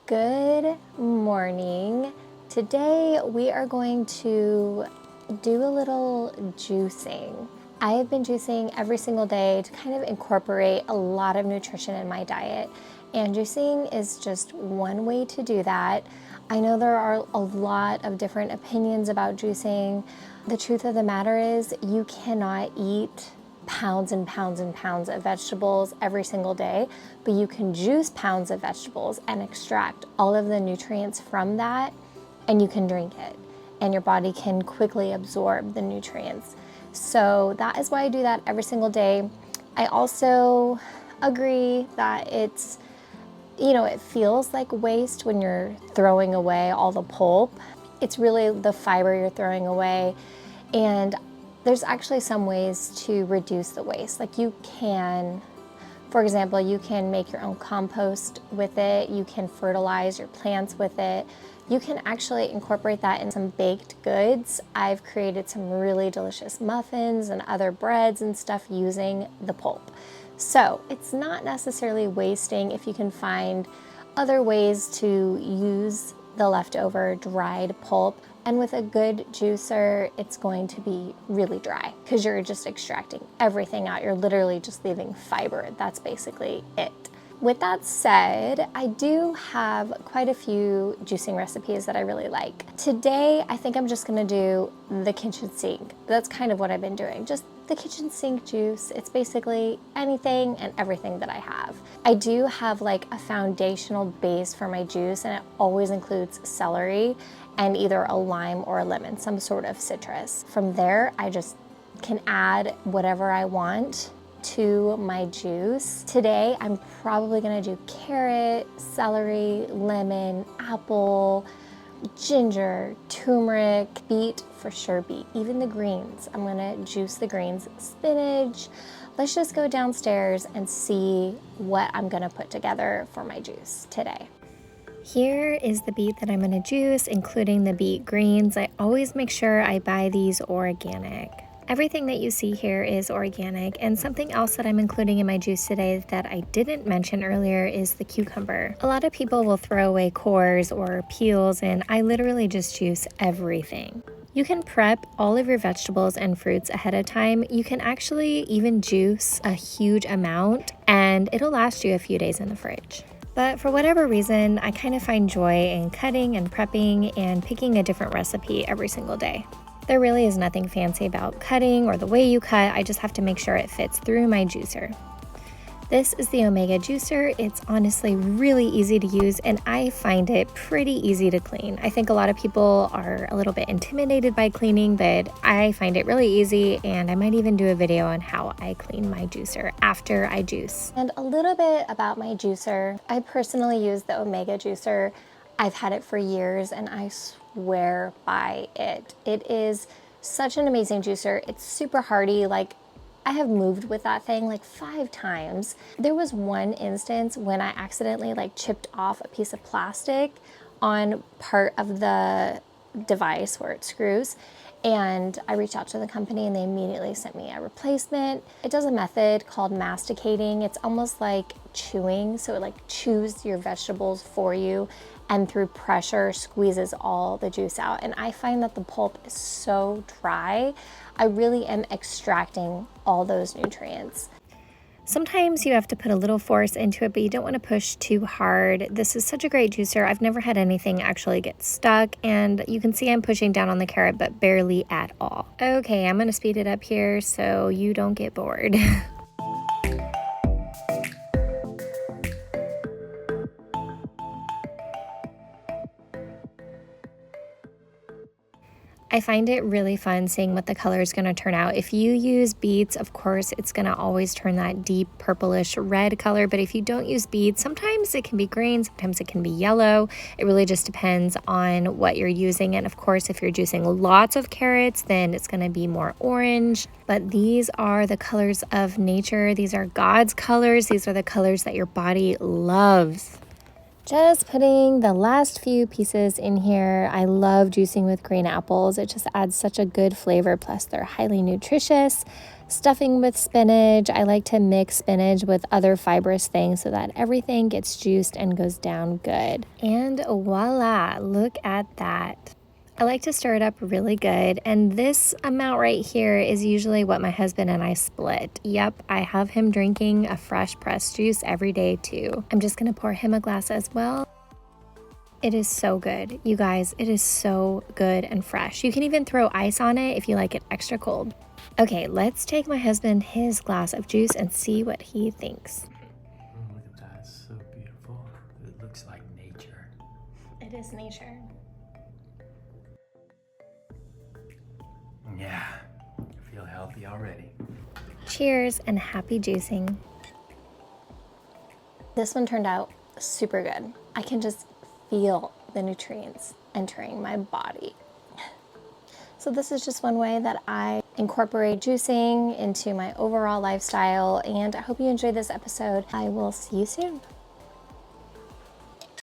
Good morning. Today we are going to do a little juicing. I have been juicing every single day to kind of incorporate a lot of nutrition in my diet, and juicing is just one way to do that. I know there are a lot of different opinions about juicing. The truth of the matter is you cannot eat pounds and pounds and pounds of vegetables every single day, but you can juice pounds of vegetables and extract all of the nutrients from that, and you can drink it, and your body can quickly absorb the nutrients. So that is why I do that every single day. I also agree that it feels like waste when you're throwing away all the pulp. It's really the fiber you're throwing away, and there's actually some ways to reduce the waste. Like for example, you can make your own compost with it. You can fertilize your plants with it. You can actually incorporate that in some baked goods. I've created some really delicious muffins and other breads and stuff using the pulp. So it's not necessarily wasting if you can find other ways to use the leftover dried pulp. And with a good juicer, it's going to be really dry because you're just extracting everything out. You're literally just leaving fiber. That's basically it. With that said, I do have quite a few juicing recipes that I really like. Today, I think I'm just gonna do the kitchen sink. That's kind of what I've been doing, just the kitchen sink juice. It's basically anything and everything that I have. I do have like a foundational base for my juice, and it always includes celery and either a lime or a lemon, some sort of citrus. From there, I just can add whatever I want to my juice. Today, I'm probably gonna do carrot, celery, lemon, apple, ginger, turmeric, beet, for sure beet, even the greens. I'm gonna juice the greens, spinach. Let's just go downstairs and see what I'm gonna put together for my juice today. Here is the beet that I'm gonna juice, including the beet greens. I always make sure I buy these organic. Everything that you see here is organic, and something else that I'm including in my juice today that I didn't mention earlier is the cucumber. A lot of people will throw away cores or peels, and I literally just juice everything. You can prep all of your vegetables and fruits ahead of time. You can actually even juice a huge amount, and it'll last you a few days in the fridge. But for whatever reason, I kind of find joy in cutting and prepping and picking a different recipe every single day. There really is nothing fancy about cutting or the way you cut. I just have to make sure it fits through my juicer. This is the Omega juicer. It's honestly really easy to use, and I find it pretty easy to clean. I think a lot of people are a little bit intimidated by cleaning, but I find it really easy, and I might even do a video on how I clean my juicer after I juice. And a little bit about my juicer. I personally use the Omega juicer. I've had it for years, and I swear by it. It is such an amazing juicer. It's super hardy. Like, I have moved with that thing like 5 times. There was one instance when I accidentally chipped off a piece of plastic on part of the device where it screws, and I reached out to the company and they immediately sent me a replacement. It does a method called masticating. It's almost like chewing, so it chews your vegetables for you, and through pressure squeezes all the juice out. And I find that the pulp is so dry. I really am extracting all those nutrients. Sometimes you have to put a little force into it, but you don't want to push too hard. This is such a great juicer. I've never had anything actually get stuck, and you can see I'm pushing down on the carrot, but barely at all. Okay, I'm going to speed it up here so you don't get bored. I find it really fun seeing what the color is going to turn out. If you use beets, of course, it's going to always turn that deep purplish red color. But if you don't use beets, sometimes it can be green, sometimes it can be yellow. It really just depends on what you're using. And of course, if you're juicing lots of carrots, then it's going to be more orange. But these are the colors of nature. These are God's colors. These are the colors that your body loves. Just putting the last few pieces in here. I love juicing with green apples. It just adds such a good flavor, plus they're highly nutritious. stuffing with spinach. I like to mix spinach with other fibrous things so that everything gets juiced and goes down good. And voila, look at that. I like to stir it up really good, and this amount right here is usually what my husband and I split. Yep, I have him drinking a fresh pressed juice every day too. I'm just gonna pour him a glass as well. It is so good, you guys. It is so good and fresh. You can even throw ice on it if you like it extra cold. Okay, let's take my husband his glass of juice and see what he thinks. Oh, look at that, it's so beautiful. It looks like nature. It is nature. Yeah, I feel healthy already. Cheers and happy juicing. This one turned out super good. I can just feel the nutrients entering my body. So this is just one way that I incorporate juicing into my overall lifestyle, and I hope you enjoyed this episode. I will see you soon.